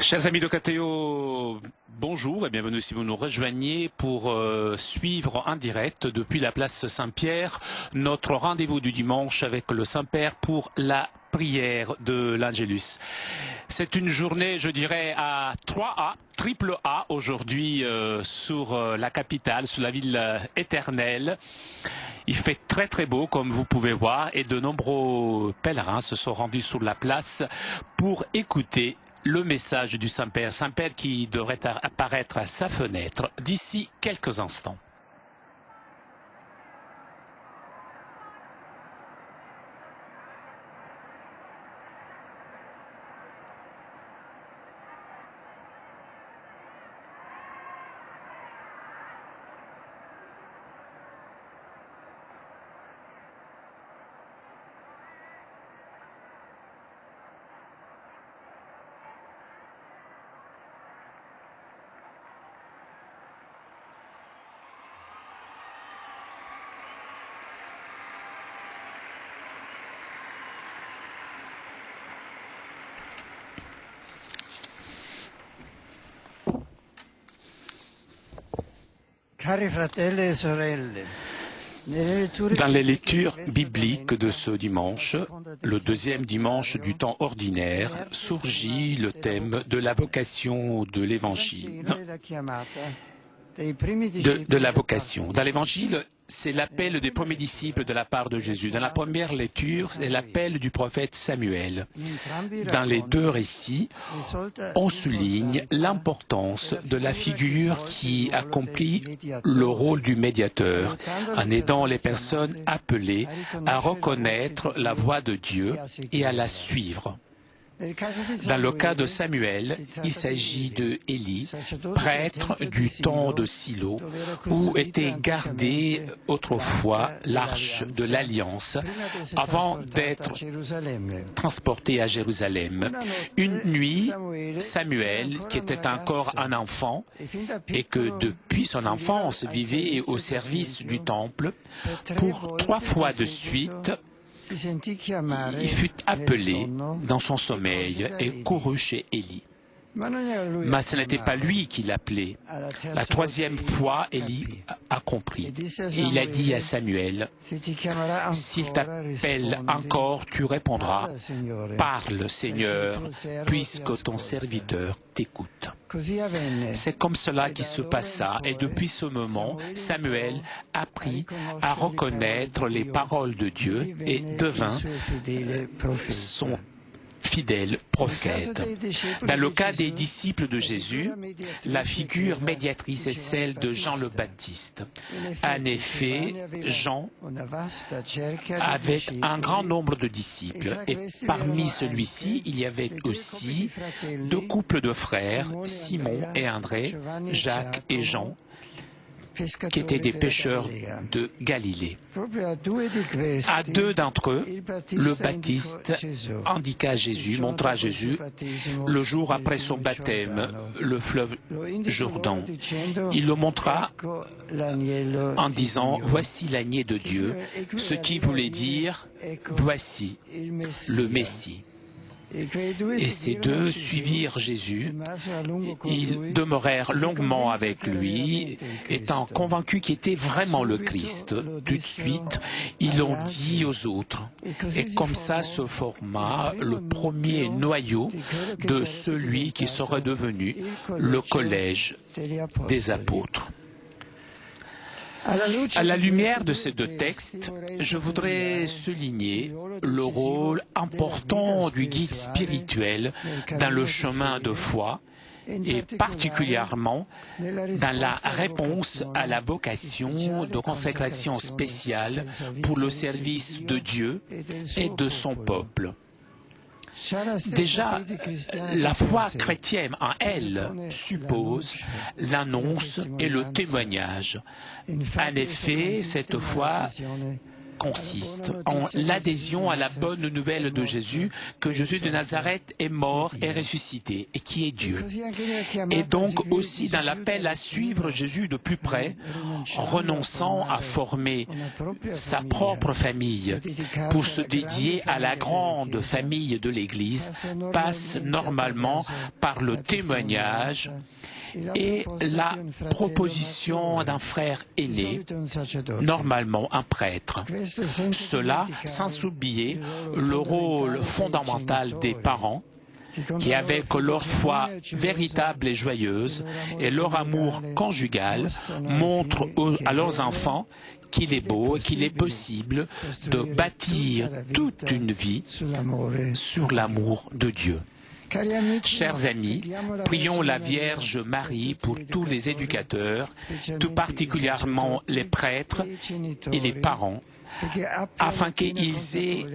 Chers amis de KTO, bonjour et bienvenue si vous nous rejoignez pour suivre en direct depuis la place Saint-Pierre notre rendez-vous du dimanche avec le Saint-Père pour la prière de l'Angélus. C'est une journée, je dirais, à 3A, triple A aujourd'hui sur la capitale, sur la ville éternelle. Il fait très très beau comme vous pouvez voir et de nombreux pèlerins se sont rendus sur la place pour écouter le message du Saint-Père. Saint-Père qui devrait apparaître à sa fenêtre d'ici quelques instants. Dans les lectures bibliques de ce dimanche, le deuxième dimanche du temps ordinaire, surgit le thème de la vocation de l'Évangile. De la vocation. Dans l'Évangile, c'est l'appel des premiers disciples de la part de Jésus. Dans la première lecture, c'est l'appel du prophète Samuel. Dans les deux récits, on souligne l'importance de la figure qui accomplit le rôle du médiateur en aidant les personnes appelées à reconnaître la voix de Dieu et à la suivre. Dans le cas de Samuel, il s'agit de Élie, prêtre du temps de Silo, où était gardée autrefois l'arche de l'Alliance avant d'être transportée à Jérusalem. Une nuit, Samuel, qui était encore un enfant et que depuis son enfance vivait au service du temple, pour 3 fois de suite, il fut appelé dans son sommeil et courut chez Élie. Mais ce n'était pas lui qui l'appelait. La 3e fois, Élie a compris. Et il a dit à Samuel, « S'il t'appelle encore, tu répondras, « Parle, Seigneur, puisque ton serviteur t'écoute. » C'est comme cela qui se passa, et depuis ce moment, Samuel apprit à reconnaître les paroles de Dieu et devint son fidèle prophète. Dans le cas des disciples de Jésus, la figure médiatrice est celle de Jean le Baptiste. En effet, Jean avait un grand nombre de disciples et parmi celui-ci, il y avait aussi 2 couples de frères, Simon et André, Jacques et Jean, qui étaient des pêcheurs de Galilée. À 2 d'entre eux, le Baptiste indiqua à Jésus, montra à Jésus, le jour après son baptême, le fleuve Jourdain. Il le montra en disant, « Voici l'agneau de Dieu », ce qui voulait dire, « Voici le Messie ». Et ces 2 suivirent Jésus, ils demeurèrent longuement avec lui, étant convaincus qu'il était vraiment le Christ. Tout de suite, ils l'ont dit aux autres. Et comme ça se forma le premier noyau de celui qui serait devenu le collège des apôtres. À la lumière de ces 2 textes, je voudrais souligner le rôle important du guide spirituel dans le chemin de foi et particulièrement dans la réponse à la vocation de consécration spéciale pour le service de Dieu et de son peuple. Déjà, la foi chrétienne en elle suppose l'annonce et le témoignage. En effet, cette foi consiste en l'adhésion à la bonne nouvelle de Jésus, que Jésus de Nazareth est mort et ressuscité, et qui est Dieu. Et donc aussi dans l'appel à suivre Jésus de plus près, en renonçant à former sa propre famille pour se dédier à la grande famille de l'Église, passe normalement par le témoignage et la proposition d'un frère aîné, normalement un prêtre. Cela sans oublier le rôle fondamental des parents, qui avec leur foi véritable et joyeuse et leur amour conjugal montrent à leurs enfants qu'il est beau et qu'il est possible de bâtir toute une vie sur l'amour de Dieu. Chers amis, prions la Vierge Marie pour tous les éducateurs, tout particulièrement les prêtres et les parents, afin qu'ils aient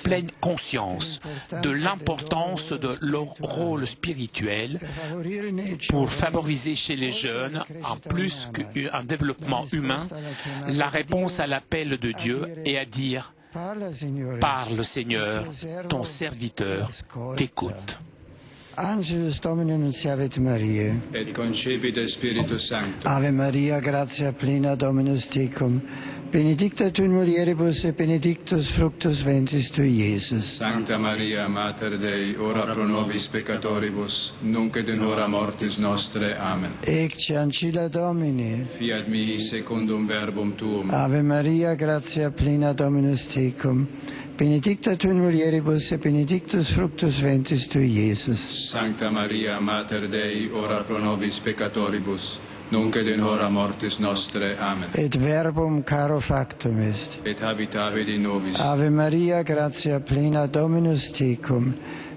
pleine conscience de l'importance de leur rôle spirituel pour favoriser chez les jeunes, en plus qu'un développement humain, la réponse à l'appel de Dieu et à dire « Parle, Seigneur, ton serviteur t'écoute ». Angelus Domini nunciavit Mariae. Et concepit Spiritus Sanctum. Ave Maria, gratia plena Dominus tecum, benedicta tu in mulieribus et benedictus fructus ventris tui, Iesus. Sancta Maria, Mater Dei, ora pro nobis peccatoribus, nunc et in hora mortis nostre. Amen. Ecce ancilla Domini. Fiat mihi secundum verbum tuum. Ave Maria, gratia plena Dominus tecum, benedicta tu in mulieribus et benedictus fructus ventris tui, Iesus. Sancta Maria, Mater Dei, ora pro nobis peccatoribus, nunc et in hora mortis nostre. Amen. Et verbum caro factum est. Et habitavit in nobis. Ave Maria, gratia plena Dominus tecum,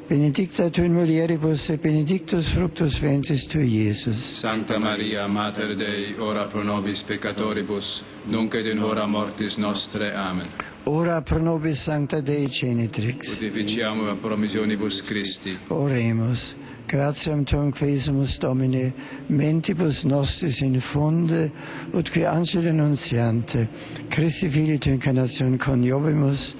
benedicta tu in mulieribus et benedictus fructus ventris tui, Iesus. Sancta Maria, Mater Dei, ora pro nobis peccatoribus, nunc et in hora mortis nostre. Amen. Ora pro nobis Sancta Dei Genitrix. Ut efficiamur a promissionibus Christi. Oremus. Gratiam tuam quesumus Domine, mentibus nostris infunde, ut qui angelo nuntiante, Christi Filii tu incarnation coniovimus,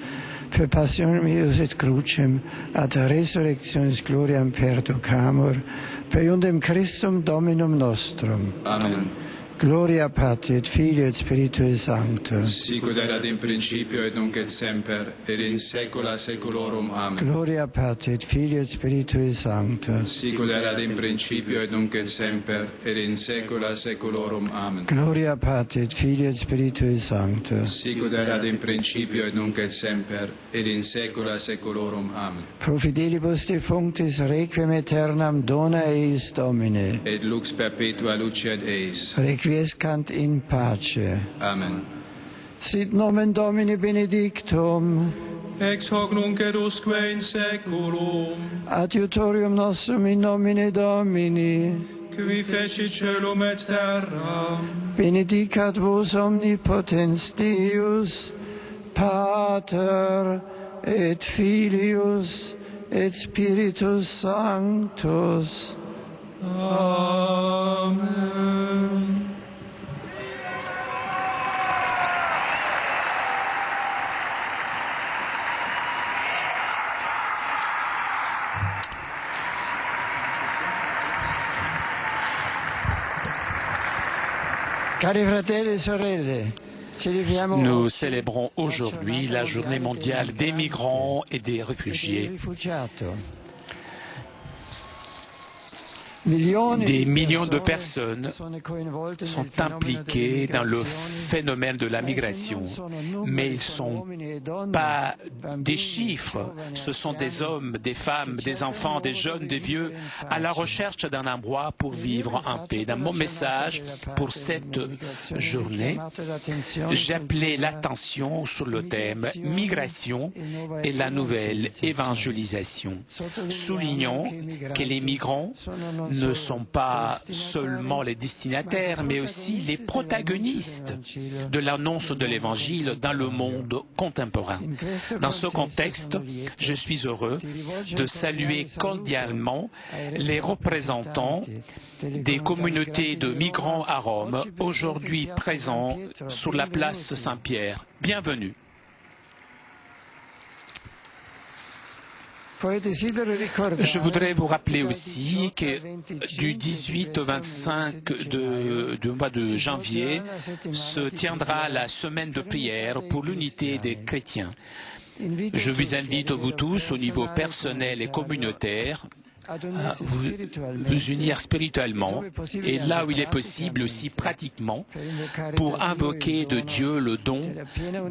per passionem eius et crucem, ad resurrectionis gloriam perducamur, per iundem Christum Dominum nostrum. Amen. Gloria Patri et Filii et Spiritui Sancto. Sicut erat in principio et nunc et semper, et in saecula saeculorum. Amen. Gloria Patri et Filii et Spiritui Sancto. Sicut erat in principio et nunc et semper, et in saecula saeculorum. Amen. Gloria Patri et Filii et Spiritui Sancto. Sicut erat in principio et nunc et semper, et in saecula saeculorum. Amen. Pro fidelibus defunctis requiem aeternam dona eis Domine. Et lux perpetua lucet eis. Requiescant in pace. Amen. Sit nomen Domini benedictum. Ex hoc nunc et usque in saeculum. Adiutorium nostrum in nomine Domini. Qui fecit celum et terra. Benedicat vos omnipotens Deus, Pater et Filius et Spiritus Sanctus. Amen. Cari fratelli e sorelle, nous célébrons aujourd'hui la journée mondiale des migrants et des réfugiés. Des millions de personnes sont impliquées dans le phénomène de la migration, mais ils ne sont pas des chiffres, ce sont des hommes, des femmes, des enfants, des jeunes, des vieux, à la recherche d'un endroit pour vivre en paix. Dans mon message pour cette journée, j'ai appelé l'attention sur le thème « Migration et la nouvelle évangélisation ». Soulignons que les migrants ne sont pas seulement les destinataires, mais aussi les protagonistes de l'annonce de l'Évangile dans le monde contemporain. Dans ce contexte, je suis heureux de saluer cordialement les représentants des communautés de migrants à Rome, aujourd'hui présents sur la place Saint-Pierre. Bienvenue. Je voudrais vous rappeler aussi que du 18 au 25 du mois de janvier se tiendra la semaine de prière pour l'unité des chrétiens. Je vous invite, vous tous, au niveau personnel et communautaire, à vous unir spirituellement et là où il est possible aussi pratiquement pour invoquer de Dieu le don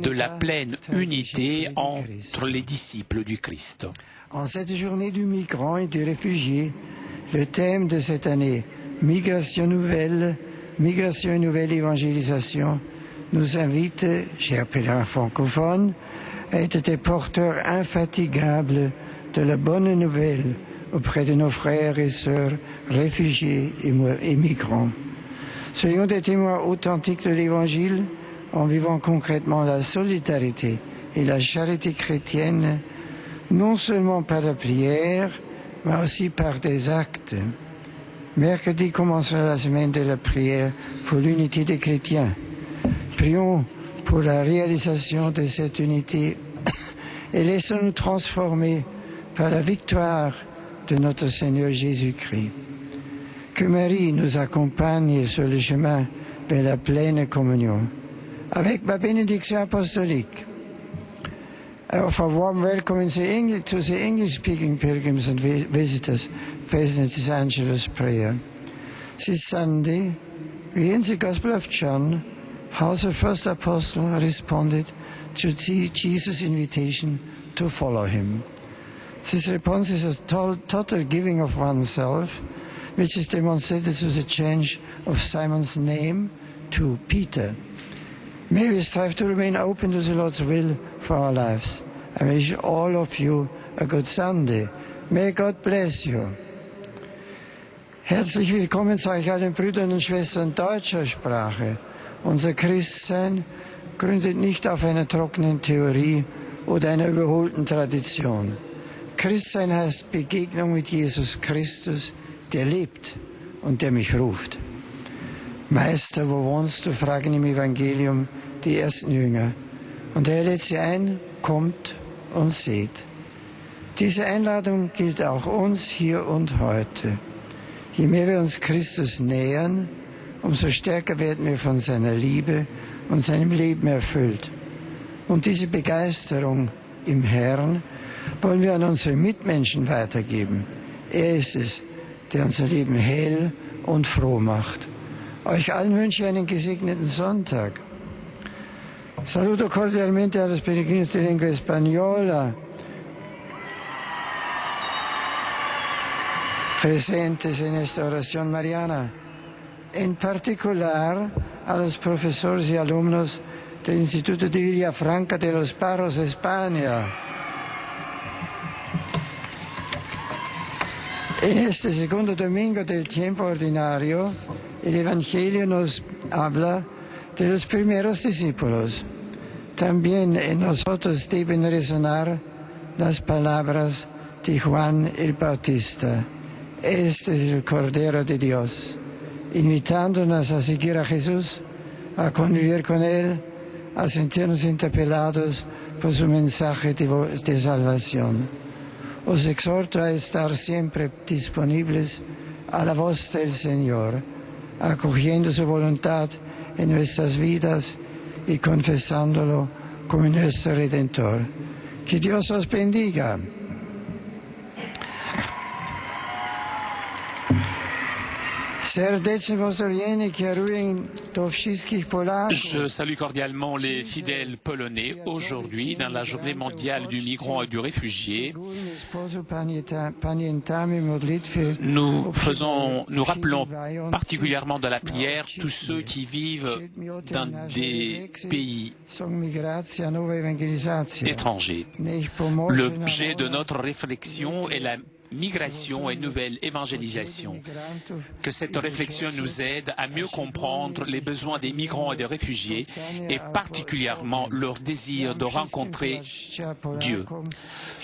de la pleine unité entre les disciples du Christ. En cette journée du migrant et du réfugié, le thème de cette année, migration et nouvelle évangélisation, nous invite, chers pèlerins francophones, à être des porteurs infatigables de la bonne nouvelle auprès de nos frères et sœurs réfugiés et migrants. Soyons des témoins authentiques de l'Évangile en vivant concrètement la solidarité et la charité chrétienne, non seulement par la prière, mais aussi par des actes. Mercredi commencera la semaine de la prière pour l'unité des chrétiens. Prions pour la réalisation de cette unité et laissons-nous transformer par la victoire de notre Seigneur Jésus-Christ. Que Marie nous accompagne sur le chemin vers la pleine communion. Avec ma bénédiction apostolique, I offer warm welcome to the English-speaking pilgrims and visitors present in this Angelus prayer. This Sunday, we in the Gospel of John, how the first apostle responded to Jesus' invitation to follow him. This response is a total giving of oneself, which is demonstrated through the change of Simon's name to Peter. May we strive to remain open to the Lord's will for our lives. I wish all of you a good Sunday. May God bless you. Herzlich willkommen sage ich allen Brüdern und Schwestern deutscher Sprache. Unser Christsein gründet nicht auf einer trockenen Theorie oder einer überholten Tradition. Christsein heißt Begegnung mit Jesus Christus, der lebt und der mich ruft. Meister, wo wohnst du? Fragen im Evangelium die ersten Jünger. Und er lädt sie ein, kommt und seht. Diese Einladung gilt auch uns hier und heute. Je mehr wir uns Christus nähern, umso stärker werden wir von seiner Liebe und seinem Leben erfüllt. Und diese Begeisterung im Herrn wollen wir an unsere Mitmenschen weitergeben. Er ist es, der unser Leben hell und froh macht. Euch allen wünsche ich einen gesegneten Sonntag. Saluto cordialmente a los peregrinos de lengua española presentes en esta oración mariana, en particular a los profesores y alumnos del Instituto de Villafranca de los Barros, España. En este segundo domingo del tiempo ordinario, el Evangelio nos habla de los primeros discípulos. También en nosotros deben resonar las palabras de Juan el Bautista. Este es el Cordero de Dios, invitándonos a seguir a Jesús, a convivir con Él, a sentirnos interpelados por su mensaje de salvación. Os exhorto a estar siempre disponibles a la voz del Señor, acogiendo su voluntad en nuestras vidas y confesándolo como nuestro Redentor. Que Dios os bendiga. Je salue cordialement les fidèles polonais aujourd'hui dans la journée mondiale du migrant et du réfugié. Nous rappelons particulièrement dans la prière tous ceux qui vivent dans des pays étrangers. L'objet de notre réflexion est la migration et nouvelle évangélisation. Que cette réflexion nous aide à mieux comprendre les besoins des migrants et des réfugiés et particulièrement leur désir de rencontrer Dieu.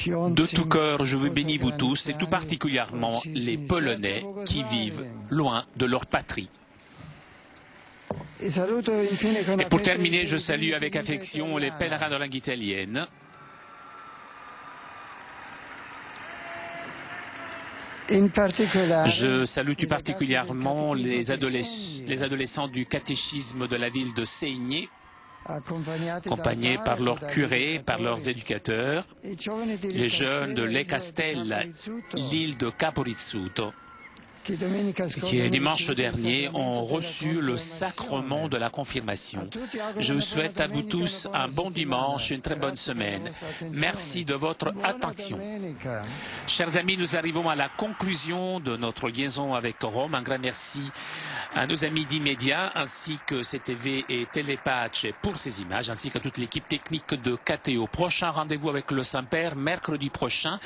De tout cœur, je vous bénis vous tous et tout particulièrement les Polonais qui vivent loin de leur patrie. Et pour terminer, je salue avec affection les pèlerins de langue italienne. Je salue tout particulièrement les adolescents du catéchisme de la ville de Segni, accompagnés par leurs curés, par leurs éducateurs, les jeunes de Le Castel, l'île de Capo Rizzuto, qui dimanche dernier ont reçu le sacrement de la confirmation. Je vous souhaite à vous tous un bon dimanche, une très bonne semaine. Merci de votre attention. Chers amis, nous arrivons à la conclusion de notre liaison avec Rome. Un grand merci à nos amis d'Immédiat, ainsi que CTV et Télépace pour ces images, ainsi qu'à toute l'équipe technique de KTO. Prochain rendez-vous avec le Saint-Père, mercredi prochain,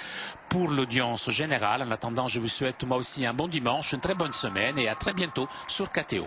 pour l'audience générale. En attendant, je vous souhaite moi aussi un bon dimanche, une très bonne semaine et à très bientôt sur KTO.